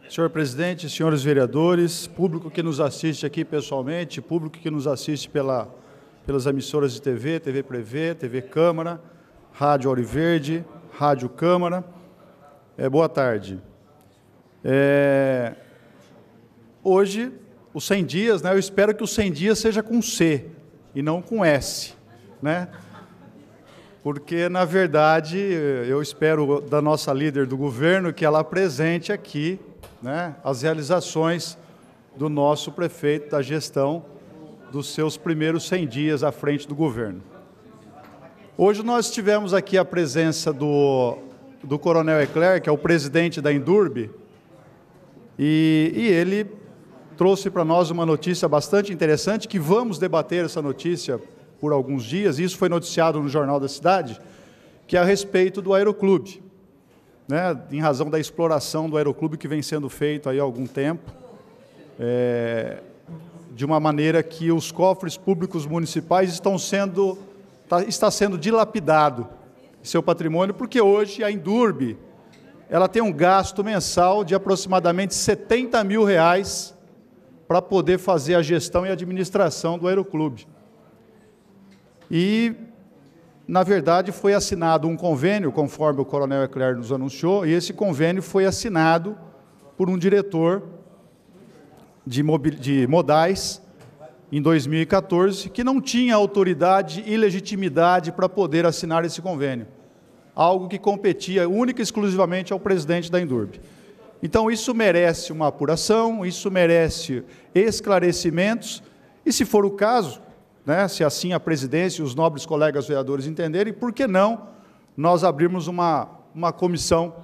Senhor presidente, senhores vereadores, público que nos assiste aqui pessoalmente, público que nos assiste pelas emissoras de TV, TV Prevê, TV Câmara, Rádio Ouro Verde, Rádio Câmara, boa tarde. Hoje, os 100 dias, né, eu espero que os 100 dias seja com C e não com S, né? Porque, na verdade, eu espero da nossa líder do governo que ela apresente aqui, né, as realizações do nosso prefeito, da gestão dos seus primeiros 100 dias à frente do governo. Hoje nós tivemos aqui a presença do Coronel Ecler, que é o presidente da Indurb, e ele trouxe para nós uma notícia bastante interessante, que vamos debater essa notícia por alguns dias, isso foi noticiado no Jornal da Cidade, que é a respeito do Aeroclube, né, em razão da exploração do Aeroclube que vem sendo feito aí há algum tempo, de uma maneira que os cofres públicos municipais está sendo dilapidado seu patrimônio, porque hoje a Indurb ela tem um gasto mensal de aproximadamente R$70 mil para poder fazer a gestão e administração do Aeroclube. E, na verdade, foi assinado um convênio, conforme o Coronel Ecler nos anunciou, e esse convênio foi assinado por um diretor de modais, em 2014, que não tinha autoridade e legitimidade para poder assinar esse convênio, algo que competia única e exclusivamente ao presidente da Indurb. Então, isso merece uma apuração, isso merece esclarecimentos, e, se for o caso, né, se assim a presidência e os nobres colegas vereadores entenderem, por que não nós abrirmos uma comissão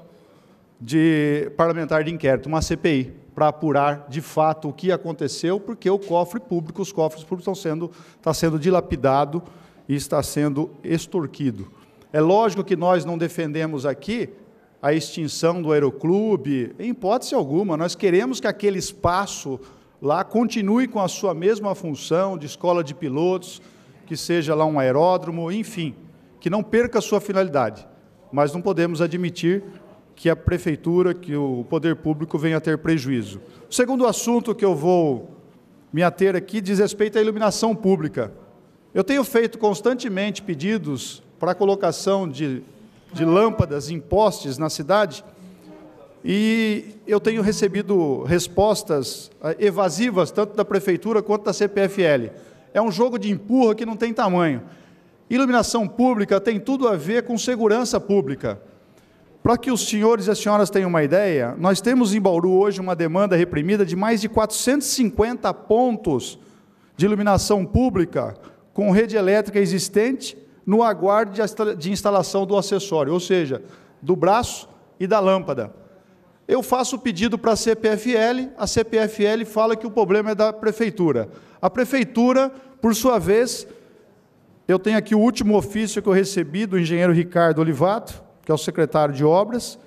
parlamentar de inquérito, uma CPI, para apurar de fato o que aconteceu, porque os cofres públicos estão sendo dilapidado e está sendo extorquido. É lógico que nós não defendemos aqui a extinção do Aeroclube, em hipótese alguma, nós queremos que aquele espaço lá continue com a sua mesma função de escola de pilotos, que seja lá um aeródromo, enfim, que não perca a sua finalidade, mas não podemos admitir que a prefeitura, que o poder público venha a ter prejuízo. O segundo assunto que eu vou me ater aqui diz respeito à iluminação pública. Eu tenho feito constantemente pedidos para a colocação de lâmpadas em postes na cidade, e eu tenho recebido respostas evasivas, tanto da Prefeitura quanto da CPFL. É um jogo de empurra que não tem tamanho. Iluminação pública tem tudo a ver com segurança pública. Para que os senhores e as senhoras tenham uma ideia, nós temos em Bauru hoje uma demanda reprimida de mais de 450 pontos de iluminação pública com rede elétrica existente no aguardo de instalação do acessório, ou seja, do braço e da lâmpada. Eu faço o pedido para a CPFL fala que o problema é da Prefeitura. A Prefeitura, por sua vez, eu tenho aqui o último ofício que eu recebi do engenheiro Ricardo Olivato, que é o secretário de Obras,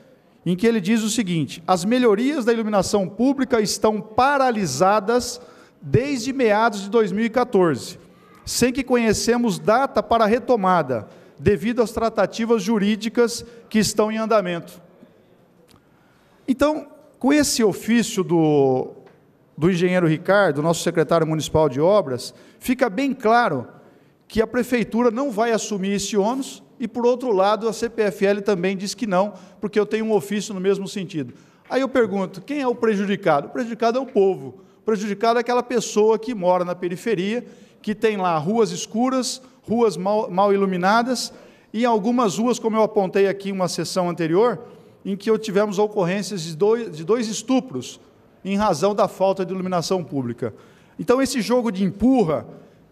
em que ele diz o seguinte: as melhorias da iluminação pública estão paralisadas desde meados de 2014, sem que conhecemos data para a retomada, devido às tratativas jurídicas que estão em andamento. Então, com esse ofício do engenheiro Ricardo, nosso secretário municipal de obras, fica bem claro que a Prefeitura não vai assumir esse ônus e, por outro lado, a CPFL também diz que não, porque eu tenho um ofício no mesmo sentido. Aí eu pergunto, quem é o prejudicado? O prejudicado é o povo. O prejudicado é aquela pessoa que mora na periferia, que tem lá ruas escuras, ruas mal iluminadas, e algumas ruas, como eu apontei aqui em uma sessão anterior, em que tivemos ocorrências de dois estupros, em razão da falta de iluminação pública. Então, esse jogo de empurra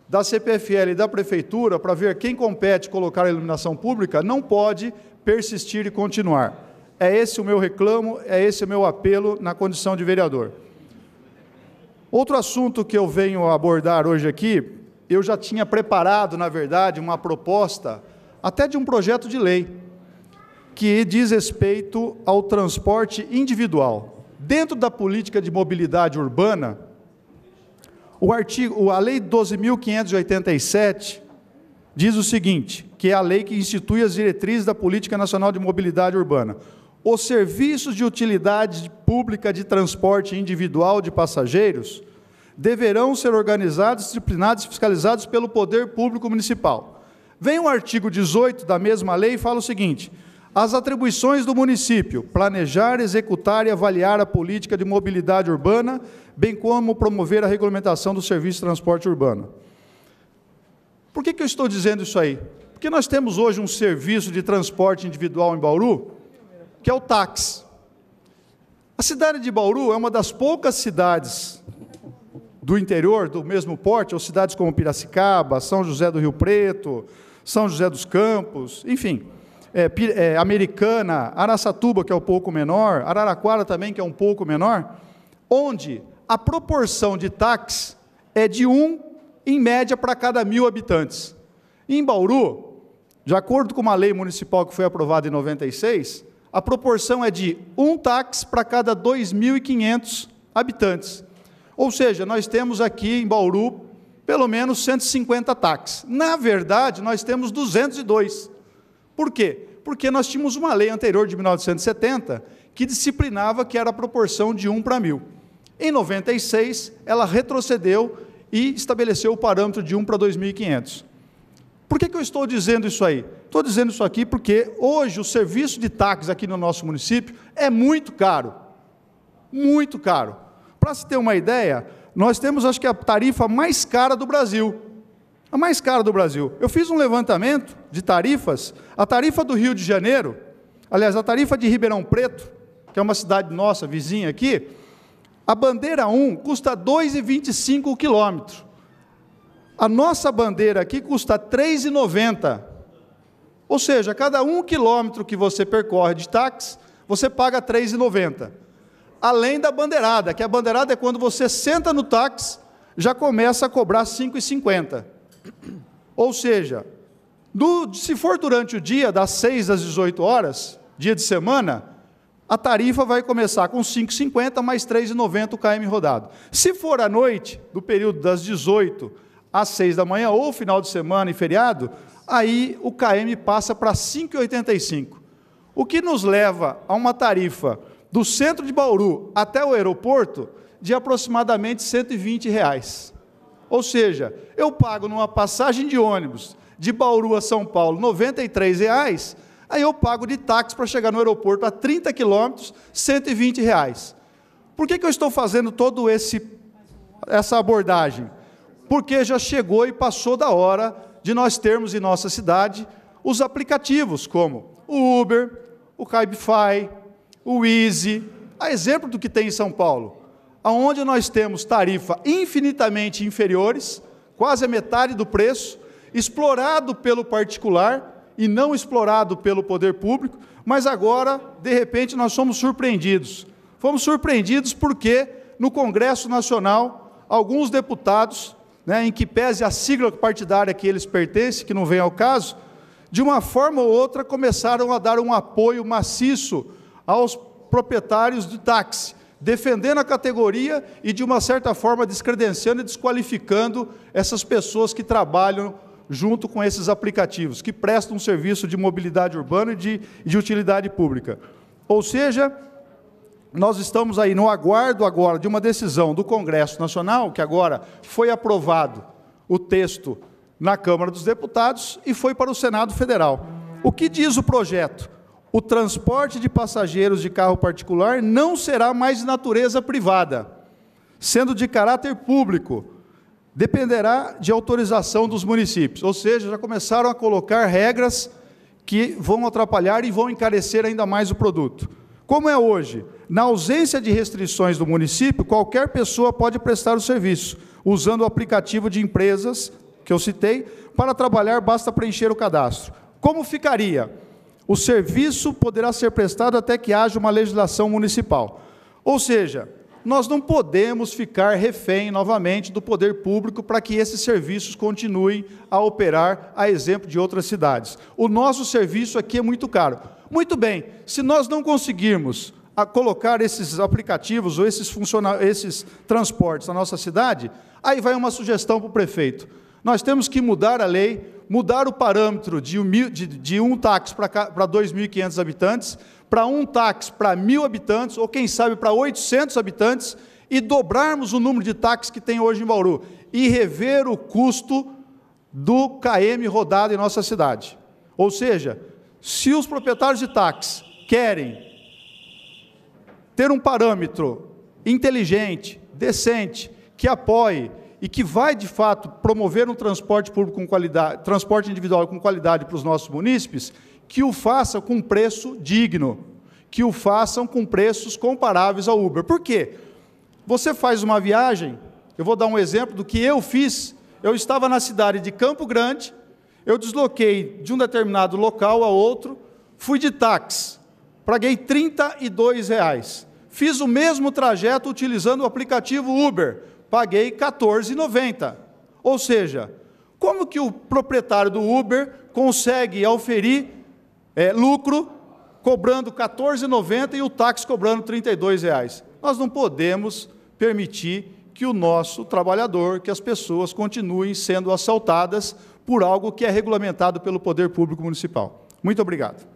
da CPFL e da Prefeitura para ver quem compete colocar a iluminação pública não pode persistir e continuar. É esse o meu reclamo, é esse o meu apelo na condição de vereador. Outro assunto que eu venho abordar hoje aqui, eu já tinha preparado, na verdade, uma proposta, até de um projeto de lei, que diz respeito ao transporte individual. Dentro da política de mobilidade urbana, a Lei 12.587 diz o seguinte, que é a lei que institui as diretrizes da Política Nacional de Mobilidade Urbana. os serviços de utilidade pública de transporte individual de passageiros deverão ser organizados, disciplinados e fiscalizados pelo poder público municipal. Vem o artigo 18 da mesma lei e fala o seguinte: as atribuições do município: planejar, executar e avaliar a política de mobilidade urbana, bem como promover a regulamentação do serviço de transporte urbano. Por que eu estou dizendo isso aí? Porque nós temos hoje um serviço de transporte individual em Bauru, que é o táxi. A cidade de Bauru é uma das poucas cidades do interior, do mesmo porte, ou cidades como Piracicaba, São José do Rio Preto, São José dos Campos, enfim, Americana, Araçatuba, que é um pouco menor, Araraquara também, que é um pouco menor, onde a proporção de táxi é de 1, em média, para cada 1.000 habitantes. Em Bauru, de acordo com uma lei municipal que foi aprovada em 96, a proporção é de 1 táxi para cada 2.500 habitantes. Ou seja, nós temos aqui em Bauru, pelo menos 150 táxis. Na verdade, nós temos 202. Por quê? Porque nós tínhamos uma lei anterior, de 1970, que disciplinava que era a proporção de 1 para 1.000. Em 96, ela retrocedeu e estabeleceu o parâmetro de 1 para 2.500. Por que eu estou dizendo isso aí? Estou dizendo isso aqui porque hoje o serviço de táxi aqui no nosso município é muito caro. Muito caro. Para se ter uma ideia, nós temos, acho que, a tarifa mais cara do Brasil. A mais cara do Brasil. Eu fiz um levantamento de tarifas. A tarifa do Rio de Janeiro, aliás, a tarifa de Ribeirão Preto, que é uma cidade nossa, vizinha aqui, a bandeira 1 custa R$ 2,25 o quilômetro. A nossa bandeira aqui custa R$ 3,90. Ou seja, cada 1 quilômetro que você percorre de táxi, você paga R$ 3,90. Além da bandeirada, que a bandeirada é quando você senta no táxi, já começa a cobrar R$ 5,50. Ou seja, se for durante o dia, das 6 às 18 horas, dia de semana, a tarifa vai começar com R$ 5,50 mais R$ 3,90 o km rodado. Se for à noite, do período das 18 às 6 da manhã, ou final de semana e feriado, aí o km passa para R$ 5,85. O que nos leva a uma tarifa do centro de Bauru até o aeroporto de aproximadamente R$ 120. Ou seja, eu pago numa passagem de ônibus de Bauru a São Paulo R$ 93, aí eu pago de táxi para chegar no aeroporto a 30 quilômetros, R$ 120. Por que eu estou fazendo toda essa abordagem? Porque já chegou e passou da hora de nós termos em nossa cidade os aplicativos como o Uber, o Cabify, o Easy, a exemplo do que tem em São Paulo, onde nós temos tarifa infinitamente inferiores, quase a metade do preço, explorado pelo particular e não explorado pelo poder público, mas agora, de repente, nós somos surpreendidos. Fomos surpreendidos porque, no Congresso Nacional, alguns deputados, em que pese a sigla partidária que eles pertencem, que não vem ao caso, de uma forma ou outra começaram a dar um apoio maciço aos proprietários de táxi, defendendo a categoria e, de uma certa forma, descredenciando e desqualificando essas pessoas que trabalham junto com esses aplicativos, que prestam um serviço de mobilidade urbana e de utilidade pública. Ou seja, nós estamos aí no aguardo agora de uma decisão do Congresso Nacional, que agora foi aprovado o texto na Câmara dos Deputados e foi para o Senado Federal. O que diz o projeto? O transporte de passageiros de carro particular não será mais de natureza privada, sendo de caráter público, dependerá de autorização dos municípios. Ou seja, já começaram a colocar regras que vão atrapalhar e vão encarecer ainda mais o produto. Como é hoje? Na ausência de restrições do município, qualquer pessoa pode prestar o serviço, usando o aplicativo de empresas que eu citei. Para trabalhar, basta preencher o cadastro. Como ficaria? O serviço poderá ser prestado até que haja uma legislação municipal. Ou seja, nós não podemos ficar refém novamente do poder público para que esses serviços continuem a operar, a exemplo de outras cidades. O nosso serviço aqui é muito caro. Muito bem, se nós não conseguirmos colocar esses aplicativos ou esses transportes na nossa cidade, aí vai uma sugestão para o prefeito. Nós temos que mudar a lei, mudar o parâmetro de um táxi para 2.500 habitantes, para um táxi para 1.000 habitantes, ou quem sabe para 800 habitantes, e dobrarmos o número de táxis que tem hoje em Bauru, e rever o custo do KM rodado em nossa cidade. Ou seja, se os proprietários de táxis querem ter um parâmetro inteligente, decente, que apoie e que vai, de fato, promover um transporte público com qualidade, transporte individual com qualidade para os nossos munícipes, que o façam com preço digno, que o façam com preços comparáveis ao Uber. Por quê? Você faz uma viagem, eu vou dar um exemplo do que eu fiz, eu estava na cidade de Campo Grande, eu desloquei de um determinado local a outro, fui de táxi, paguei R$ 32. Fiz o mesmo trajeto utilizando o aplicativo Uber, paguei R$ 14,90. Ou seja, como que o proprietário do Uber consegue auferir lucro cobrando R$ 14,90 e o táxi cobrando R$ 32? Nós não podemos permitir que o nosso trabalhador, que as pessoas continuem sendo assaltadas por algo que é regulamentado pelo Poder Público Municipal. Muito obrigado.